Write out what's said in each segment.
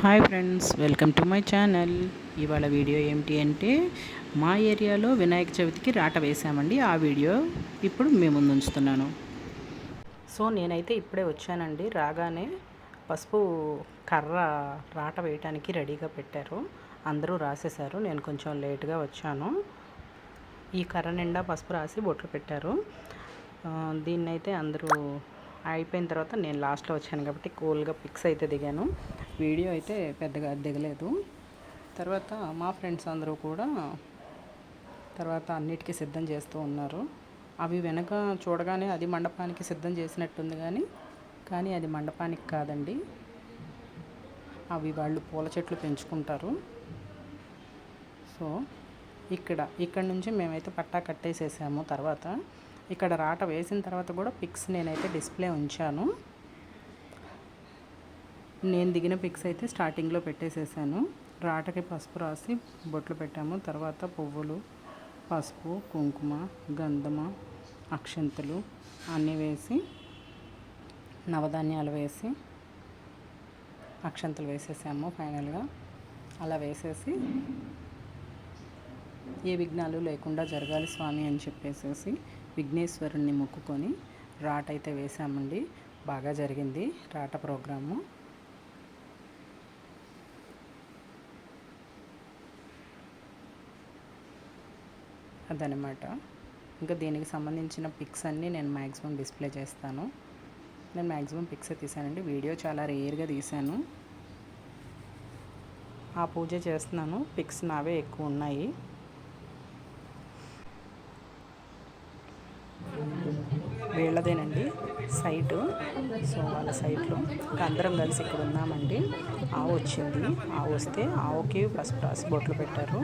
Hi friends, welcome to my channel. ఇవాళ video ఏమిటి అంటే మా ఏరియాలో వినాయక చవితికి రాట వేసామండి. ఆ వీడియో ఇప్పుడు మీ ముందు ఉంచుతున్నాను. సో నేనైతే ఇప్పుడే వచ్చానండి. రాగానే పసుపు కర్ర రాట వేయటానికి రెడీగా పెట్టారు. అందరూ రాసేశారు. నేను కొంచెం లేట్గా వచ్చాను. ఈ కర్ర నిండా పసుపు రాసి బొట్లు పెట్టారు. దీన్నైతే అందరూ అయిపోయిన తర్వాత నేను లాస్ట్లో వచ్చాను కాబట్టి కూల్గా పిక్స్ అయితే దిగాను. వీడియో అయితే పెద్దగా దిగలేదు. తర్వాత మా ఫ్రెండ్స్ అందరూ కూడా తర్వాత అన్నిటికీ సిద్ధం చేస్తూ ఉన్నారు. అవి వెనక చూడగానే అది మండపానికి సిద్ధం చేసినట్టుంది, కానీ అది మండపానికి కాదండి. అవి వాళ్ళు పూల చెట్లు పెంచుకుంటారు. సో ఇక్కడ నుంచి మేమైతే పట్టా కట్టేసేసాము. తర్వాత ఇక్కడ రాట వేసిన తర్వాత కూడా పిక్స్ నేనైతే డిస్ప్లే ఉంచాను. నేను దిగిన పిక్స్ అయితే స్టార్టింగ్లో పెట్టేసేసాను. రాటకి పసుపు రాసి బొట్లు పెట్టాము. తర్వాత పువ్వులు, పసుపు, కుంకుమ, గంధమ, అక్షంతలు అన్నీ వేసి నవధాన్యాలు వేసి అక్షంతలు వేసేసాము. ఫైనల్గా అలా వేసేసి ఏ విఘ్నాలు లేకుండా జరగాలి స్వామి అని చెప్పేసి విఘ్నేశ్వరుణ్ణి మొక్కుకొని రాట అయితే వేసామండి. బాగా జరిగింది రాట ప్రోగ్రాము. అదనమాట. ఇంకా దీనికి సంబంధించిన పిక్స్ అన్నీ నేను మ్యాక్సిమం డిస్ప్లే చేస్తాను. నేను మ్యాక్సిమం పిక్స్ తీసానండి. వీడియో చాలా రేర్గా తీశాను. ఆ పూజ చేస్తున్నాను. పిక్స్ నావే ఎక్కువ ఉన్నాయి. వీళ్ళదేనండి సైటు. సో వాళ్ళ సైట్లో ఇంకా అందరం కలిసి ఇక్కడ ఉన్నామండి. ఆవు వచ్చింది. ఆవు వస్తే ఆవుకి పసుపు రాసి బొట్లు పెట్టారు.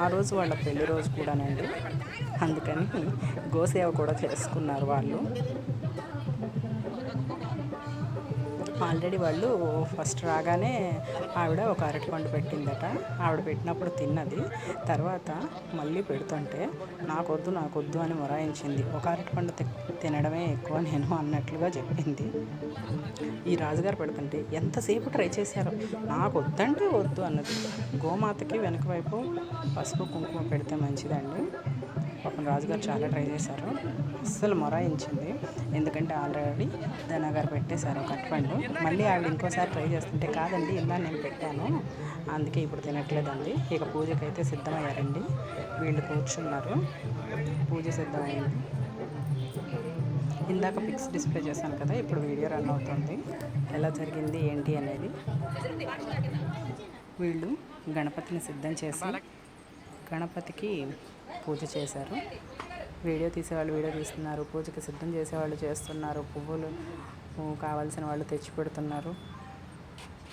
ఆ రోజు వాళ్ళ పెళ్లి రోజు కూడానండి. అందుకని గోసేవ కూడా చేసుకున్నారు వాళ్ళు. ఆల్రెడీ వాళ్ళు ఫస్ట్ రాగానే ఆవిడ ఒక అరటిపండు పెట్టిందట. ఆవిడ పెట్టినప్పుడు తిన్నది. తర్వాత మళ్ళీ పెడుతుంటే నాకొద్దు అని మొరాయించింది. ఒక అరటిపండు తినడమే ఎక్కువ నేను అన్నట్లుగా చెప్పింది. ఈ రాజుగారు పెడుతుంటే ఎంతసేపు ట్రై చేశారు. నాకు వద్దంటే వద్దు అన్నది. గోమాతకి వెనక వైపు పసుపు కుంకుమ పెడితే మంచిదండి. పాపం రాజుగారు చాలా ట్రై చేశారు. అస్సలు మొరాయించింది. ఎందుకంటే ఆల్రెడీ ధనగారు పెట్టేశారు ఒక అరటిపండు. మళ్ళీ ఆవిడ ఇంకోసారి ట్రై చేస్తుంటే కాదండి ఇందా నేను పెట్టాను, అందుకే ఇప్పుడు తినట్లేదండి. ఇక పూజకైతే సిద్ధమయ్యారండి. వీళ్ళు కూర్చున్నారు. పూజ సిద్ధమైంది. ఇందాక పిక్స్ డిస్ప్లే చేశాను కదా, ఇప్పుడు వీడియో రన్ అవుతుంది. ఎలా జరిగింది ఏంటి అనేది. వీళ్ళు గణపతిని సిద్ధం చేసి గణపతికి పూజ చేశారు. వీడియో తీసేవాళ్ళు వీడియో తీస్తున్నారు. పూజకి సిద్ధం చేసేవాళ్ళు చేస్తున్నారు. పువ్వులు కావాల్సిన వాళ్ళు తెచ్చి పెడుతున్నారు.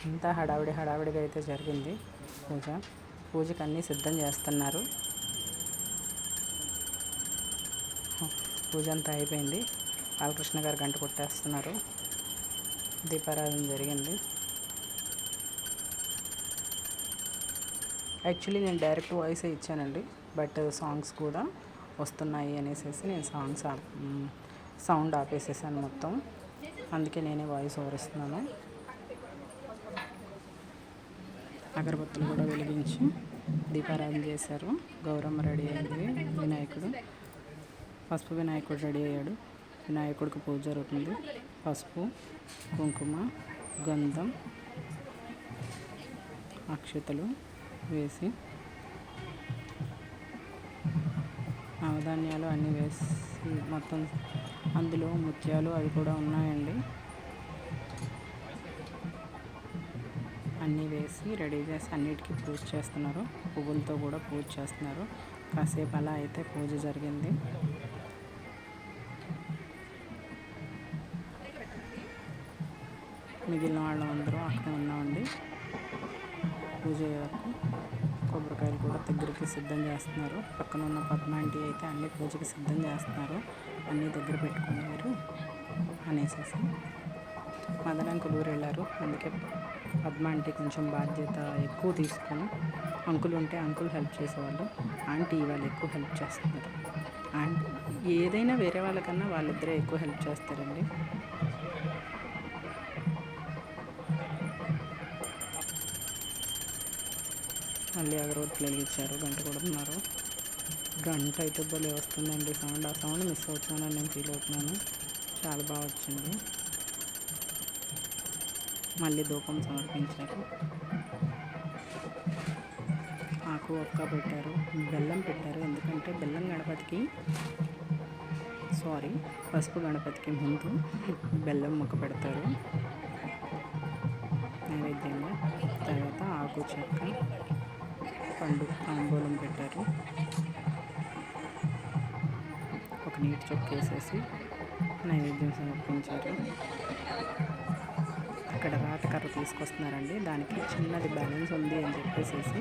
ఇంత హడావిడిగా అయితే జరిగింది పూజకి అన్నీ సిద్ధం చేస్తున్నారు. పూజ అంతా అయిపోయింది. బాలకృష్ణ గారు గంట కొట్టేస్తున్నారు. దీపారాధన జరిగింది. యాక్చువల్లీ నేను డైరెక్ట్ వాయిసే ఇచ్చానండి, బట్ సాంగ్స్ కూడా వస్తున్నాయి అనేసి నేను సౌండ్ ఆపేసేసాను మొత్తం. అందుకే నేనే వాయిస్ ఓవర్ ఇస్తున్నాను. అగరబత్తులు కూడా వెలిగించి దీపారాధన చేశారు. గౌరమ్మ రెడీ అయింది. వినాయకుడు పసుపు వినాయకుడు రెడీ అయ్యాడు. వినాయకుడికి పూజ జరుగుతుంది. పసుపు, కుంకుమ, గంధం, అక్షతలు వేసి నవధాన్యాలు అన్నీ వేసి మొత్తం అందులో ముత్యాలు అవి కూడా ఉన్నాయండి. అన్నీ వేసి రెడీ చేసి అన్నిటికీ పూజ చేస్తున్నారు. పువ్వులతో కూడా పూజ చేస్తున్నారు. కాసేపు అలా అయితే పూజ జరిగింది. మిగిలిన వాళ్ళందరూ అక్కడే ఉన్నామండి. పూజ వరకు కొబ్బరికాయలు కూడా దగ్గరికి సిద్ధం చేస్తున్నారు. పక్కన ఉన్న పద్మాంటి అయితే అన్ని పూజకి సిద్ధం చేస్తున్నారు. అన్నీ దగ్గర పెట్టుకున్నారు అనేసి మదనంకులు ఊరు వెళ్ళారు. అందుకే పద్మాంటి కొంచెం బాధ్యత ఎక్కువ తీసుకొని, అంకులు ఉంటే అంకుల్ హెల్ప్ చేసేవాళ్ళు, ఆంటీ వాళ్ళు ఎక్కువ హెల్ప్ చేస్తున్నారు. ఏదైనా వేరే వాళ్ళకన్నా వాళ్ళిద్దరే ఎక్కువ హెల్ప్ చేస్తారండి. 。 . 。 . . . . . . . . . . . . . . . . . . . . . . . . . . . . . . . . . . . . . . . . . . . . . . . . . . . . . . . మళ్ళీ అగరవత్తులు వెలిగించారు, గంట కొడుతున్నారు. గంట అయితే భలే వస్తుందండి సౌండ్. ఆ సౌండ్ మిస్ అవుతున్నానని నేను ఫీల్ అవుతున్నాను. చాలా బాగా వచ్చింది. మళ్ళీ ధూపం సమర్పించారు. ఆకు ఒక్క పెట్టారు, బెల్లం పెట్టారు. ఎందుకంటే బెల్లం గణపతికి పసుపు గణపతికి ముందు బెల్లం ముక్క పెడతారు నైవేద్యంగా. తర్వాత ఆకు చెక్క పండు తాంబూలం పెట్టారు. ఒక నీటి చొక్క వేసేసి నైవేద్యం సమర్పించారు. ఇక్కడ రాటకర్ర తీసుకొస్తున్నారండి. దానికి చిన్నది బ్యాలెన్స్ ఉంది అని చెప్పేసి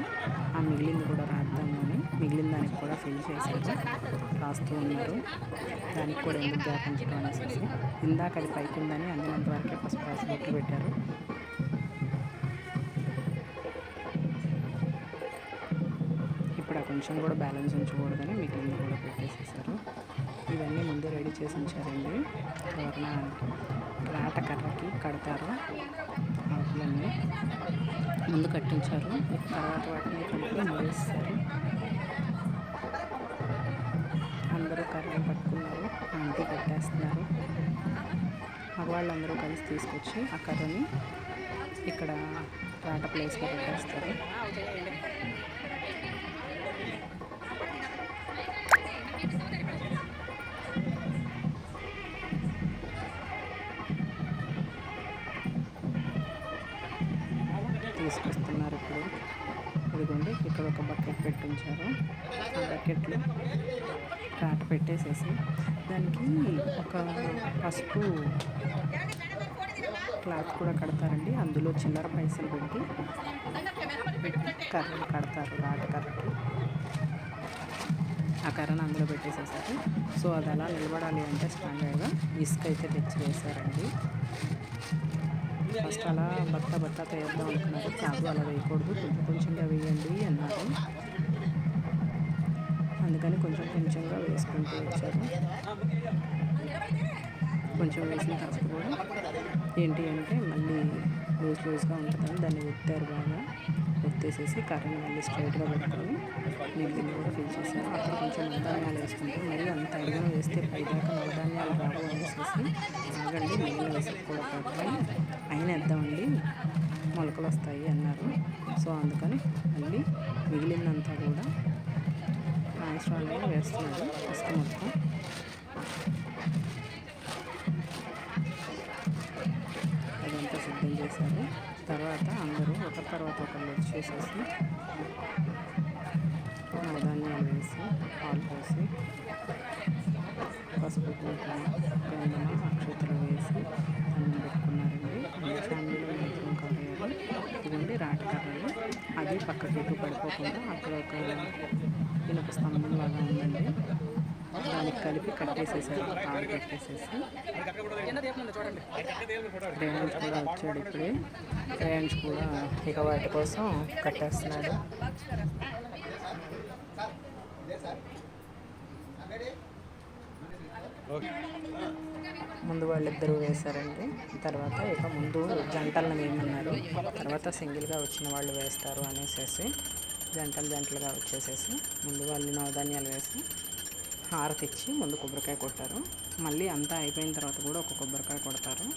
ఆ మిగిలింది కూడా రాద్దామని మిగిలిన దానికి కూడా ఫిల్ చేశారు, రాస్తూ ఉన్నారు. దానికి కూడా ఎందుకు గ్యాపించడం అనేసి ఇందాక అది పైకి ఉందని అందినంత వరకే పసుపు రాసి బొట్లు పెట్టారు. ఇప్పుడు ఆ కొంచెం కూడా బ్యాలెన్స్ ఉంచకూడదని మిగిలింది కూడా పెట్టేసేసారు. ఇవన్నీ ముందే రెడీ చేసి ఉంచారండి. తోరణానికి రాటకర్రకి కడతారు. ఆకులన్నీ ముందు కట్టించారు, తర్వాత వాటిని కలిపి ముడేస్తారు. అందరూ కర్రలు పట్టుకున్నారు, ఆంటీ కట్టేస్తున్నారు. మగవాళ్ళందరూ కలిసి తీసుకొచ్చి ఆ కర్రని ఇక్కడ రాట ప్లేస్లో పెట్టేస్తారు. తీసుకొస్తున్నారు. ఇదిగోండి, ఇక్కడ ఒక బకెట్ పెట్టించారు. ఆ బకెట్లో రాట పెట్టేసేసి దానికి ఒక పసుపు క్లాత్ కూడా కడతారండి. అందులో చిల్లర పైసలు పెట్టి కర్రలు కడతారు. రాట కర్రకి ఆ కర్రను అందులో పెట్టేసేసారు. సో అది అలా నిలబడాలి అంటే స్టాండర్డ్గా ఇసుక అయితే తెచ్చి వేశారండి. ఫస్ట్ అలా బత్తా వేద్దాం అనుకున్నారు. కాదు, అలా వేయకూడదు, కొంచెంగా వేయండి అన్నారు. అందుకని కొంచెంగా వేసుకుంటూ వచ్చారు. కొంచెం వేసిన తర్వాత కూడా ఏంటి అంటే మళ్ళీ లూజ్గా ఉంటుందని దాన్ని ఒత్తారు. బాగా ఒత్తేసేసి కర్రని మళ్ళీ స్ట్రైట్గా పెట్టుకొని మిగిలింది కూడా ఫిల్ చేశారు. అక్కడ కొంచెం నవధాన్యాలు వేసుకుంటే మరి అంత అడిగిన వేస్తే పైదాకా నవధాన్యాలు రావు అనేసి ఆగండి, మిగిలిన వేసుకోవడం అయినా వేద్దామండి, మొలకలు వస్తాయి అన్నారు. సో అందుకని మళ్ళీ మిగిలిందంతా కూడా నాయస్ట్రాన్గా వేస్తున్నారు. ఇసుక మొత్తం అదంతా సిద్ధం చేశారు. తర్వాత అందరూ ఒకరి తర్వాత ఒకళ్ళు వచ్చేసేసి నవధాన్యాలు వేసి పాలు పోసి పసుపు గంధమ అక్షతలు వేసి అన్నం పెట్టుకున్నారండి. అన్ని ఫ్యామిలీలో మాత్రం కర్రలు ఇదిగోండి రాటకర్రలు. అది పక్కకి ఎటు పడిపోకుండా అక్కడ ఒక ఇనుప స్తంభం లాగా ఉందండి, దానికి కలిపి కట్టేసేసారు. తాడు కట్టేసేసి రేంజ్ కూడా వచ్చాడు. ఇప్పుడే రేంజ్ కూడా ఇక వాటి కోసం కట్టేస్తున్నాడు. ముందు వాళ్ళిద్దరూ వేశారండి. తర్వాత ఇక ముందు జంటలను వేయమన్నారు. తర్వాత సింగిల్గా వచ్చిన వాళ్ళు వేస్తారు అనేసి జంటలుగా వచ్చేసేసి ముందు వాళ్ళు నవధాన్యాలు వేసి హారతి ఇచ్చి ముందు కొబ్బరికాయ కొట్టారు. మళ్ళీ అంతా అయిపోయిన తర్వాత కూడా ఒక కొబ్బరికాయ కొడతారు.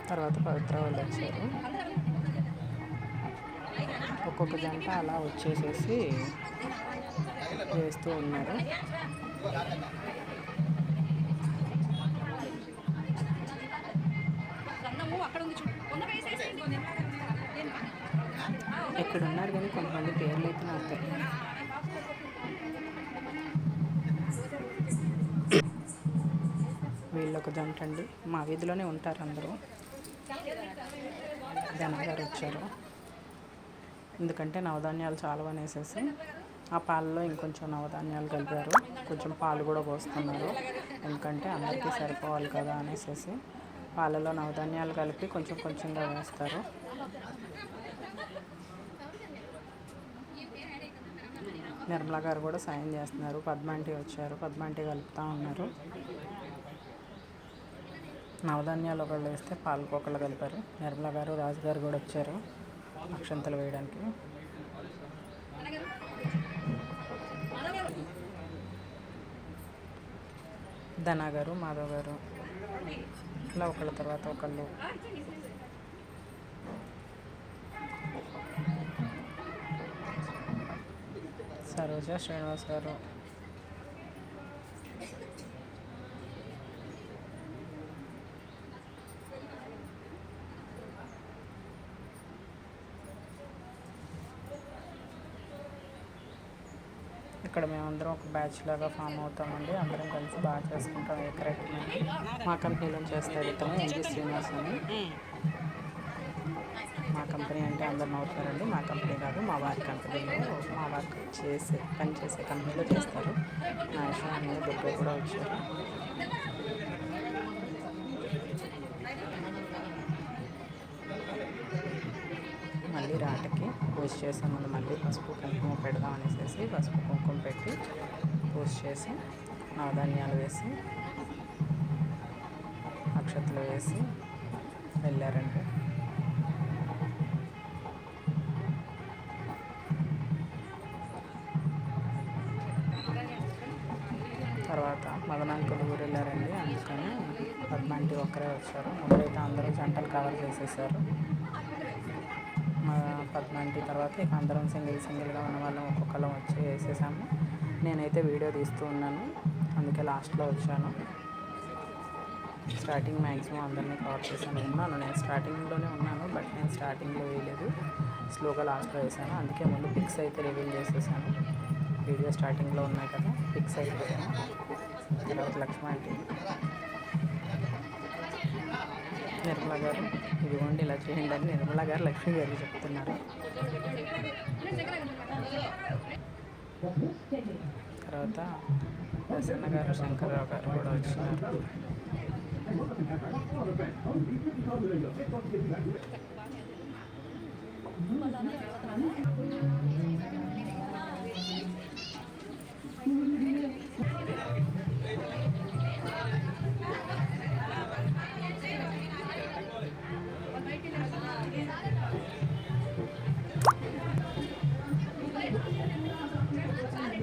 తర్వాత పవిత్ర వాళ్ళు వచ్చారు. ఒక్కొక్క జంట అలా వచ్చేసేసి వేస్తూ ఉన్నారు. ఇక్కడ ఉన్నారు కానీ కొంతమంది పేర్లు అయితే నాకు తెలియదు. వీళ్ళు ఒక జంట అండి, మా వీధిలోనే ఉంటారు అందరూ. జనగారు వచ్చారు, ఎందుకంటే నవధాన్యాలు చాలా అనేసేసి ఆ పాలలో ఇంకొంచెం నవధాన్యాలు కలిపారు. కొంచెం పాలు కూడా పోస్తున్నారు, ఎందుకంటే అందరికీ సరిపోవాలి కదా అనేసి పాలలో నవధాన్యాలు కలిపి కొంచెంగా వేస్తారు. నిర్మలా గారు కూడా సాయం చేస్తున్నారు. పద్మాంటి వచ్చారు, పద్మాంటి కలుపుతూ ఉన్నారు. నవధాన్యాలు ఒకళ్ళు వేస్తే పాలకు ఒకళ్ళు కలిపారు. నిర్మలా గారు, రాజుగారు కూడా వచ్చారు అక్షంతలు వేయడానికి. ధనా గారు, మాధవ్ గారు ఇలా ఒకళ్ళ తర్వాత ఒకళ్ళు. సరోజ, శ్రీనివాస్ గారు, ఇక్కడ మేమందరం ఒక బ్యాచ్ లాగా ఫామ్ అవుతామండి. అందరం కలిసి బాగా చేసుకుంటాం. ఏకరకమైన మా కంపెనీలో చేస్తాడు ఇతను ఎన్జి శ్రీనివాస్ అని. మా కంపెనీ అంటే అందరు నవ్వుతారండి. మా కంపెనీ కాదు, మా వారి కంపెనీలో మా వర్క్ పనిచేసే కంపెనీలో చేస్తారు. నా విషయం అన్నీ దుర్గా కూడా వచ్చారు. మళ్ళీ రాటకి పూజ చేసే ముందు మళ్ళీ పసుపు కుంకుమ పెడదాం అనేసి పసుపు కుంకుమ పెట్టి పూజ చేసి నవధాన్యాలు వేసి అక్షతలు వేసి వెళ్ళారండి. తర్వాత మదనాంకులు ఊరు వెళ్ళారండి. అందుకని పద్మాంటి ఒక్కరే వచ్చారు. ముందరైతే అందరూ జంటలు కవర్ చేసేసారు. పద్మాంటి తర్వాత ఇక అందరం సింగిల్గా ఉన్న వాళ్ళం ఒక్కొక్కళ్ళం వచ్చి వేసేసాము. నేనైతే వీడియో తీస్తూ ఉన్నాను, అందుకే లాస్ట్లో వచ్చాను. స్టార్టింగ్ మ్యాక్సిమం అందరినీ కవర్ చేశాను. నేను స్టార్టింగ్లోనే ఉన్నాను, బట్ నేను స్టార్టింగ్లో వేయలేదు, స్లోగా లాస్ట్లో వేసాను. అందుకే ముందు పిక్స్ అయితే రివీల్ చేసేసాను. వీడియో స్టార్టింగ్లో ఉన్నాయి కదా, పిక్స్ అయితే వేసాను. తర్వాత లక్ష్మ అంటే నిర్మలా గారు ఇదిగోండి ఇలా చేయండి అని నిర్మలా గారు లక్ష్మీ గారికి చెప్తున్నారు. తర్వాత ప్రసన్న గారు, శంకర్రావు గారు కూడా వచ్చినారు.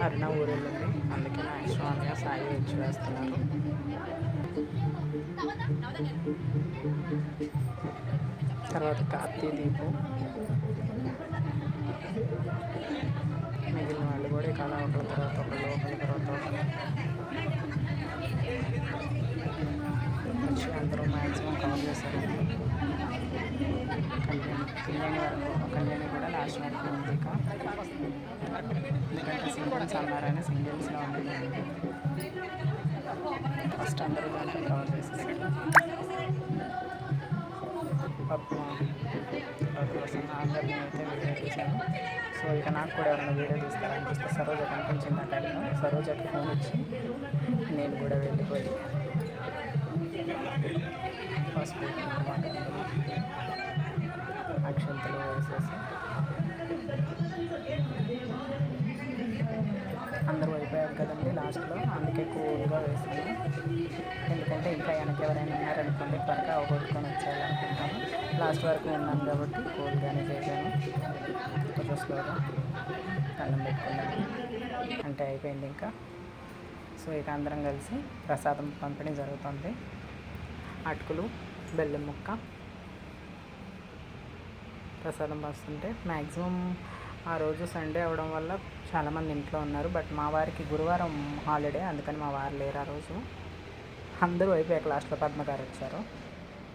అరుణ ఊరెళ్ళింది, అందుకే నా ఇష్టంగా సాయి వచ్చి వేస్తున్నారు. తర్వాత కార్తీ దీపు, మిగిలిన వాళ్ళు కూడా ఇక అలా ఒకరి తర్వాత ఒకళ్ళు వచ్చి అందరూ మ్యాక్సిమం కవర్ చేశారు. కళ్యాణి కూడా లాస్ట్ వరకు ఉంది. ఇక ఎందుకంటే సింగిల్స్ అన్నారని సింగిల్స్లో ఉంది. ఫస్ట్ అందరూ దాంట్లో కవర్ చేసేసారు. పప్పు కోసం అందరినీ అయితే వీడియో తీశాను. సో ఇక నాకు కూడా ఎవరైనా వీడియో తీస్తారనిపిస్తే సరోజ కనిపించింది ఆ టైంలో. సరోజకి ఫోన్ ఇచ్చి నేను కూడా వెళ్ళిపోయి పసుపు అక్షంతలు వేసేసి అందరూ అయిపోయారు కదండి లాస్ట్లో. అందుకే కూల్గా వేసాను, ఎందుకంటే ఇంకా వెనక ఎవరైనా ఉన్నారనుకోండి త్వరగా అవగొట్టుకొని వచ్చేయాలనుకుంటాను. లాస్ట్ వరకు ఉన్నాను కాబట్టి కూల్గానే చేశాను. కొంచెం స్లోగా అన్నం పెట్టుకున్నాను అంటే అయిపోయింది ఇంకా. సో ఇక అందరం కలిసి ప్రసాదం పంపిణీ జరుగుతుంది. అటుకులు, బెల్లం ముక్క ప్రసాదం వస్తుంటే మ్యాక్సిమం ఆ రోజు సండే అవడం వల్ల చాలామంది ఇంట్లో ఉన్నారు. బట్ మా వారికి గురువారం హాలిడే, అందుకని మా వారు లేరు ఆ రోజు. అందరూ అయిపోయాక లాస్ట్లో పద్మగారు వచ్చారు.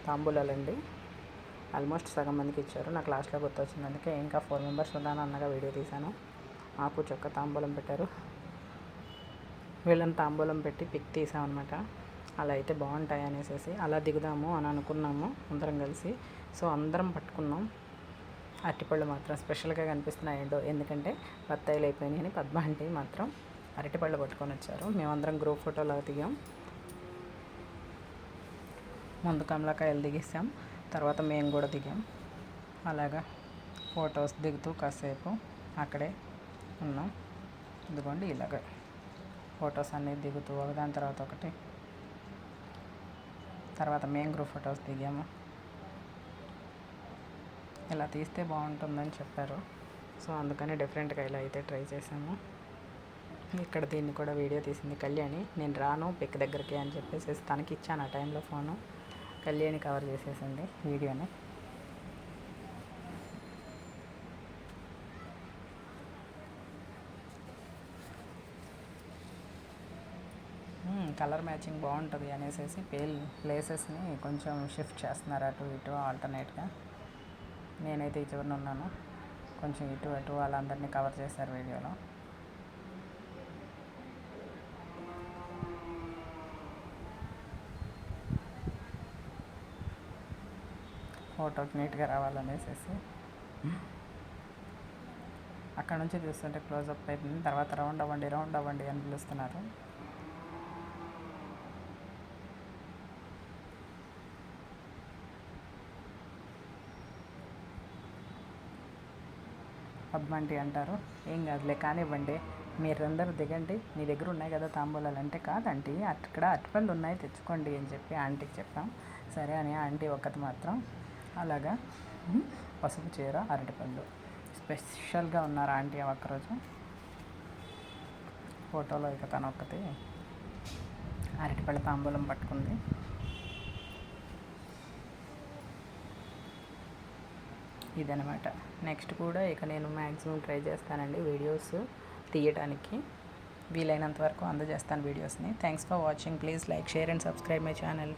తాంబూలాలండి ఆల్మోస్ట్ సగం మందికి ఇచ్చారు. నాకు లాస్ట్లో గుర్తొచ్చింది, అందుకే ఇంకా 4 మెంబర్స్ ఉన్నాను అన్నగా వీడియో తీశాను. ఆకు చొక్క తాంబూలం పెట్టారు. వీళ్ళని తాంబూలం పెట్టి పిక్ తీసామన్నమాట. అలా అయితే బాగుంటాయి అనేసి అలా దిగుదాము అని అనుకున్నాము అందరం కలిసి. సో అందరం పట్టుకున్నాం. అరటిపళ్ళు మాత్రం స్పెషల్గా కనిపిస్తున్నాయండో, ఎందుకంటే బత్తాయిలు అయిపోయినాయని పద్మాంటి మాత్రం అరటిపళ్ళు పట్టుకొని వచ్చారు. మేమందరం గ్రూప్ ఫోటోలో దిగాం. ముందు కమలాకాయలు దిగేసాం, తర్వాత మేము కూడా దిగాం. అలాగా ఫొటోస్ దిగుతూ కాసేపు అక్కడే ఉన్నాం. ఇదిగోండి ఇలాగ ఫొటోస్ అన్నీ దిగుతూ ఒకదాని తర్వాత ఒకటి. తర్వాత మేము గ్రూప్ ఫొటోస్ దిగాము. ఇలా తీస్తే బాగుంటుందని చెప్పారు. సో అందుకని డిఫరెంట్గా ఇలా అయితే ట్రై చేసాము. ఇక్కడ దీన్ని కూడా వీడియో తీసింది కళ్యాణి. నేను రాను పిక్ దగ్గరికి అని చెప్పేసి తనకి ఇచ్చాను ఆ టైంలో ఫోను. కళ్యాణి కవర్ చేసేసింది వీడియోని. కలర్ మ్యాచింగ్ బాగుంటుంది అనేసి ప్లేసెస్ని కొంచెం షిఫ్ట్ చేస్తున్నారు అటు ఇటు ఆల్టర్నేట్గా. నేనైతే ఈ చివరిన ఉన్నాను. కొంచెం ఇటు అటు వాళ్ళందరినీ కవర్ చేశారు వీడియోలో. ఫోటోకి నీట్గా రావాలనేసి అక్కడ నుంచి చూస్తుంటే క్లోజప్ అయిపోయింది. తర్వాత రౌండ్ అవ్వండి అని పిలుస్తున్నారు. పద్మంటి అంటారు. ఏం కాదులే కానివ్వండి, మీరందరూ దిగండి, మీ దగ్గర ఉన్నాయి కదా తాంబూలాలు అంటే. కాదంటీ, అక్కడ అరటిపళ్ళు ఉన్నాయి తెచ్చుకోండి అని చెప్పి ఆంటీకి చెప్పాం. సరే అని ఆంటీ ఒక్కటి మాత్రం అలాగా పసుపు చీర అరటిపళ్ళు స్పెషల్గా ఉన్నారు ఆంటీ ఒక్కరోజు. ఫోటోలో ఇక తను ఒక్కటి అరటిపళ్ళ తాంబూలం పట్టుకుంది. ఇదనమాట. నెక్స్ట్ కూడా ఇక నేను మ్యాక్సిమం ట్రై చేస్తానండి వీడియోస్ తీయడానికి. వీలైనంత వరకు అందజేస్తాను వీడియోస్ని. Thanks for watching. Please like, share and subscribe my channel.